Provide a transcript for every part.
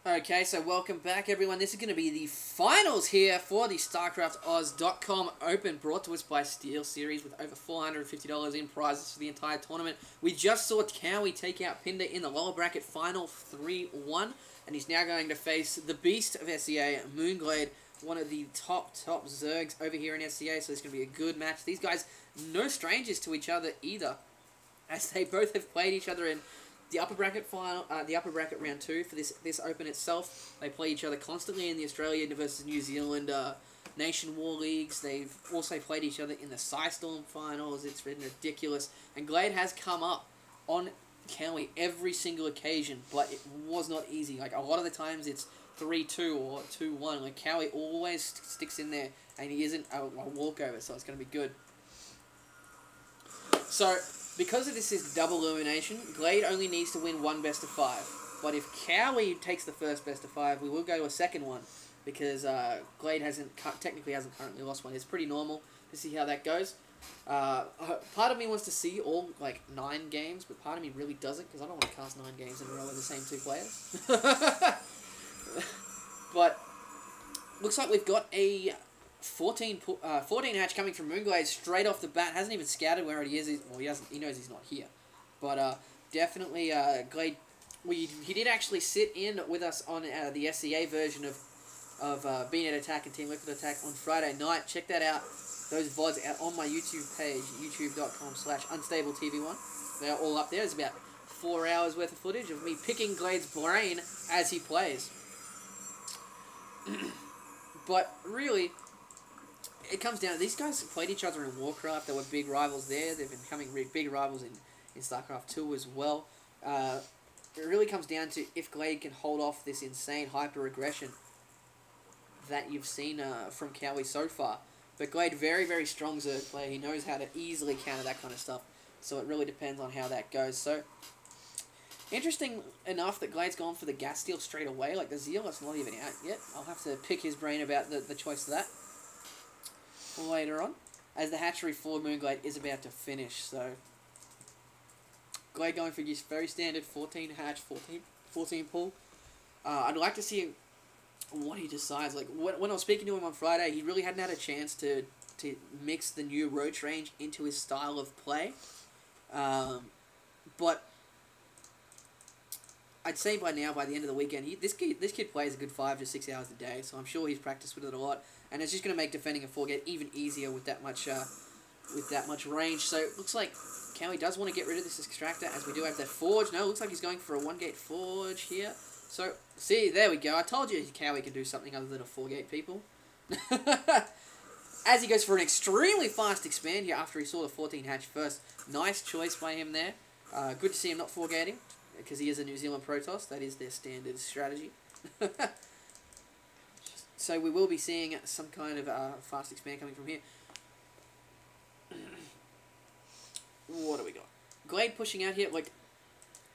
Okay, so welcome back everyone. This is going to be the finals here for the StarcraftOz.com Open, brought to us by Steel Series with over $450 in prizes for the entire tournament. We just saw Kowi take out Pinder in the lower bracket final 3-1, and he's now going to face the beast of SCA, Moonglade, one of the top Zergs over here in SCA, so it's going to be a good match. These guys, no strangers to each other either, as they both have played each other in the upper bracket final, the upper bracket round 2 for this Open itself. They play each other constantly in the Australia versus New Zealand Nation War Leagues. They've also played each other in the Storm finals. It's been ridiculous. And Glade has come up on Kowi every single occasion, but it was not easy. Like, a lot of the times it's 3-2 or 2-1. Like, Kowi always sticks in there, and he isn't a walkover, so it's going to be good. So, because of this is double elimination, Glade only needs to win one best of 5. But if Kowi takes the first best of 5, we will go to a second one, because Glade technically hasn't currently lost one. It's pretty normal to see how that goes. Part of me wants to see all, 9 games, but part of me really doesn't, because I don't want to cast 9 games in a row with the same 2 players. But, looks like we've got a 14 hatch coming from Moonglade straight off the bat. Hasn't even scouted where he is. Well, he knows he's not here. But definitely Glade. He did actually sit in with us on the SCA version of Being at Attack and Team Liquid Attack on Friday night. Check that out. Those VODs out on my YouTube page, youtube.com/unstabletv1. They're all up there. There's about 4 hours worth of footage of me picking Glade's brain as he plays. But really, it comes down to these guys played each other in Warcraft. There were big rivals there. They've been becoming big rivals in StarCraft 2 as well. It really comes down to if Glade can hold off this insane hyper-aggression that you've seen from Kowi so far. But Glade, very, very strong Zerg player. He knows how to easily counter that kind of stuff. So it really depends on how that goes. So, interesting enough that Glade's gone for the gas steal straight away. Like, the Zealot's not even out yet. I'll have to pick his brain about the choice of that later on, as the hatchery for Moonglade is about to finish. So Glade going for his very standard 14 hatch, 14 pull. I'd like to see what he decides. Like, when I was speaking to him on Friday, he really hadn't had a chance to mix the new roach range into his style of play. But I'd say by now, by the end of the weekend, this kid plays a good 5 to 6 hours a day, so I'm sure he's practiced with it a lot, and it's just going to make defending a 4-gate even easier with that much range. So it looks like Kowi does want to get rid of this extractor, as we do have that forge. No, it looks like he's going for a 1-gate forge here. So, see, there we go. I told you Kowi could do something other than a 4-gate, people. As he goes for an extremely fast expand here after he saw the 14 hatch first. Nice choice by him there. Good to see him not 4-gating, because he is a New Zealand Protoss. That is their standard strategy. So we will be seeing some kind of fast expand coming from here. What do we got? Glade pushing out here. Like,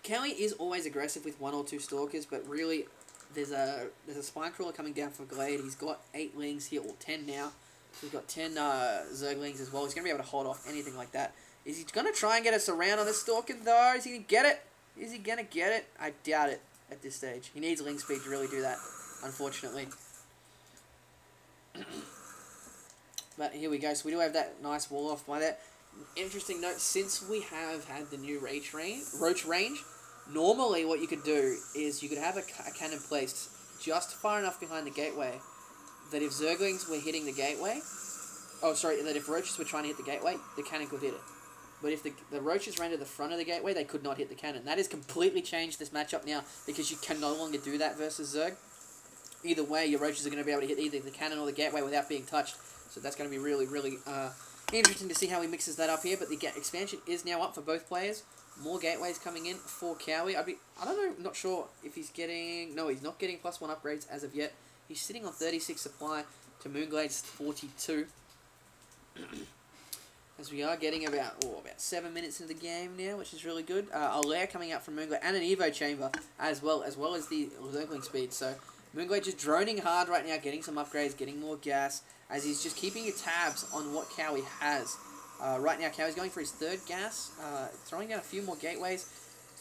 Kowi is always aggressive with 1 or 2 Stalkers, but really there's a Spine Crawler coming down for Glade. He's got 8 Lings here, or 10 now. He's got 10 Zerglings as well. He's going to be able to hold off anything like that. Is he going to try and get us around on the Stalker, though? Is he going to get it? Is he going to get it? I doubt it at this stage. He needs Ling speed to really do that, unfortunately. But here we go. So we do have that nice wall off by that. Interesting note, since we have had the new roach range, normally what you could do is you could have a cannon placed just far enough behind the gateway that if Zerglings were hitting the gateway, that if roaches were trying to hit the gateway, the cannon could hit it. But if the roaches ran to the front of the gateway, they could not hit the cannon. That has completely changed this matchup now, because you can no longer do that versus Zerg. Either way, your roaches are going to be able to hit either the cannon or the gateway without being touched. So that's going to be really, really interesting to see how he mixes that up here. But the expansion is now up for both players. More gateways coming in for Kowi. I don't know, not sure if he's getting... No, he's not getting +1 upgrades as of yet. He's sitting on 36 supply to Moonglade's 42. As we are getting about 7 minutes into the game now, which is really good. A lair coming out from Moonglade and an Evo chamber as well as the Zergling speed. So Moonglade just droning hard right now, getting some upgrades, getting more gas, as he's just keeping tabs on what Kowi has. Right now, Kowi's going for his 3rd gas, throwing down a few more gateways.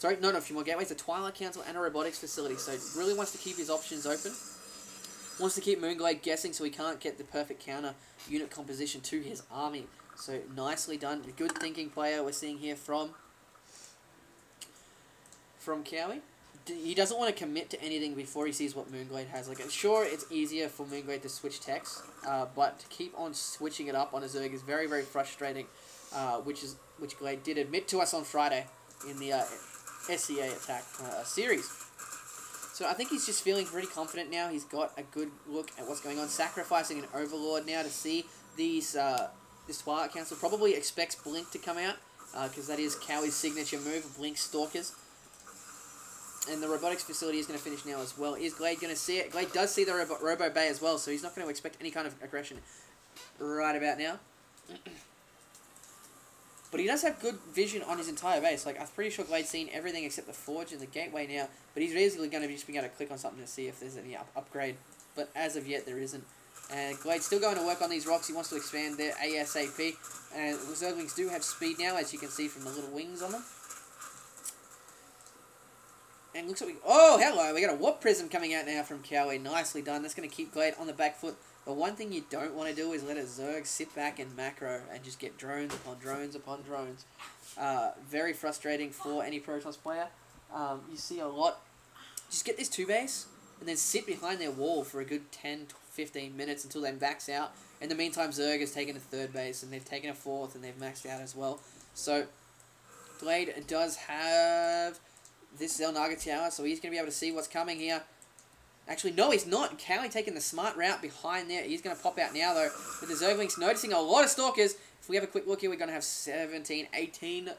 Sorry, no, a few more gateways. A Twilight Council and a robotics facility. So really wants to keep his options open. Wants to keep Moonglade guessing so he can't get the perfect counter unit composition to his army. So nicely done. A good thinking player we're seeing here from Kowi. He doesn't want to commit to anything before he sees what Moonglade has. Like, sure, it's easier for Moonglade to switch techs, but to keep on switching it up on a Zerg is very, very frustrating, which Glade did admit to us on Friday in the SCA attack series. So I think he's just feeling pretty confident now. He's got a good look at what's going on. Sacrificing an Overlord now to see these this Twilight Council. Probably expects Blink to come out, because that is Kowi's signature move, Blink Stalkers. And the robotics facility is going to finish now as well. Is Glade going to see it? Glade does see the Robo Bay as well, so he's not going to expect any kind of aggression right about now. But he does have good vision on his entire base. Like, I'm pretty sure Glade's seen everything except the Forge and the Gateway now. But he's basically going to be just be able to click on something to see if there's any upgrade. But as of yet, there isn't. And Glade's still going to work on these rocks. He wants to expand their ASAP. And the Zerglings do have speed now, as you can see from the little wings on them. And looks like oh, hello, we got a Warp Prism coming out now from Kowi. Nicely done. That's going to keep Glade on the back foot. The one thing you don't want to do is let a Zerg sit back and macro and just get drones upon drones upon drones. Very frustrating for any Protoss player. You see a lot. Just get this 2-base and then sit behind their wall for a good 10 to 15 minutes until they max out. In the meantime, Zerg has taken a 3rd base and they've taken a 4th and they've maxed out as well. So, Glade does have this Xel'Naga Tower, so he's going to be able to see what's coming here. Actually, no, he's not. Kowi taking the smart route behind there. He's going to pop out now, though, with the Zerglings noticing a lot of Stalkers. If we have a quick look here, we're going to have 17, 18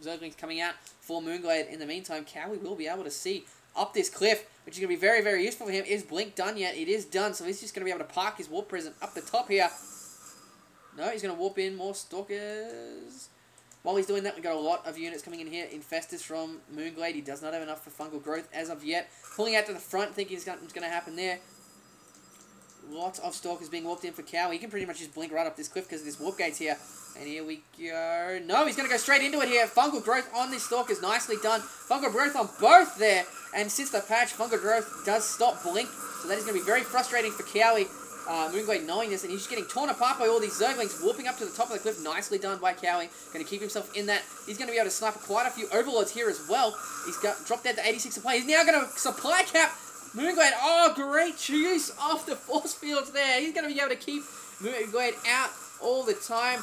Zerglings coming out for Moonglade. In the meantime, Kowi will be able to see up this cliff, which is going to be very, very useful for him. Is Blink done yet? It is done, so he's just going to be able to park his Warp Prism up the top here. No, he's going to warp in more Stalkers. While he's doing that, we've got a lot of units coming in here. Infestors from Moonglade. He does not have enough for fungal growth as of yet. Pulling out to the front, thinking something's going to happen there. Lots of Stalkers being warped in for Kowi. He can pretty much just blink right up this cliff because there's warp gates here. And here we go. No, he's going to go straight into it here. Fungal growth on these Stalkers. Nicely done. Fungal growth on both there. And since the patch, fungal growth does stop blink. So that is going to be very frustrating for Kowi. Moonglade knowing this, and he's just getting torn apart by all these Zerglings, warping up to the top of the cliff. Nicely done by Kowi. Going to keep himself in that. He's going to be able to snipe quite a few Overlords here as well. He's got dropped down to 86 supply. He's now going to supply cap Moonglade. Oh, great use off the force fields there. He's going to be able to keep Moonglade out all the time.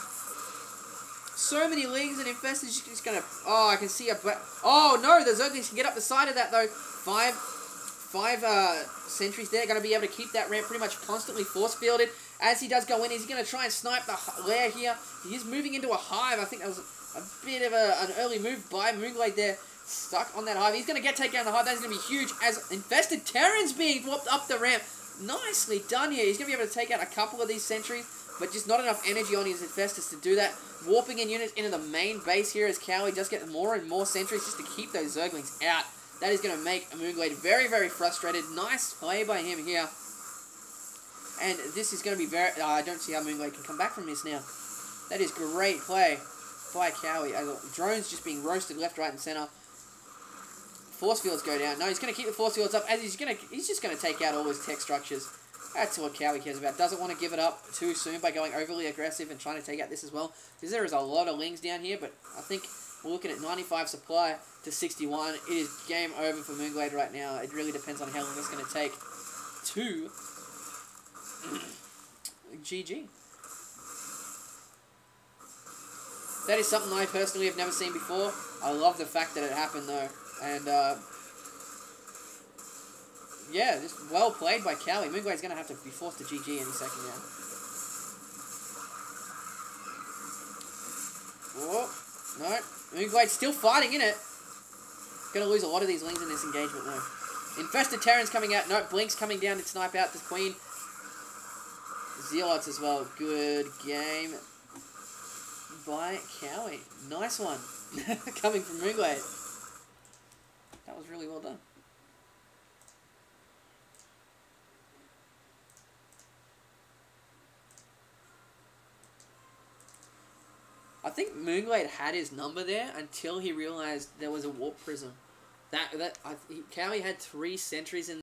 So many Lings and Infestors just going to... Oh, I can see a... Oh, no, the Zerglings can get up the side of that, though. Five sentries there, going to be able to keep that ramp pretty much constantly force fielded. As he does go in, he's going to try and snipe the lair here. He is moving into a hive. I think that was a bit of an early move by Moonglade there. Stuck on that hive. He's going to take down the hive. That's going to be huge as infested Terrans being warped up the ramp. Nicely done here. He's going to be able to take out a couple of these sentries, but just not enough energy on his infestors to do that. Warping in units into the main base here as Kowi does get more and more sentries just to keep those Zerglings out. That is going to make Moonglade very, very frustrated. Nice play by him here. And this is going to be very... I don't see how Moonglade can come back from this now. That is great play by Kowi. Drones just being roasted left, right, and center. Force fields go down. No, he's going to keep the force fields up. As he's just going to take out all his tech structures. That's what Kowi cares about. Doesn't want to give it up too soon by going overly aggressive and trying to take out this as well. Because there is a lot of Lings down here, but I think... We're looking at 95 supply to 61. It is game over for Moonglade right now. It really depends on how long it's going to take to GG. That is something I personally have never seen before. I love the fact that it happened though. And yeah, just well played by Kowi. Moonglade's going to have to be forced to GG any second now. Whoa. No, Moonglade's still fighting in it. Going to lose a lot of these Lings in this engagement though. Infested Terrans coming out. No, Blink's coming down to snipe out the Queen. Zealots as well. Good game by Kowi. Nice one. Coming from Moonglade. That was really well done. I think Moonglade had his number there until he realized there was a warp prism. Kowi had 3 sentries in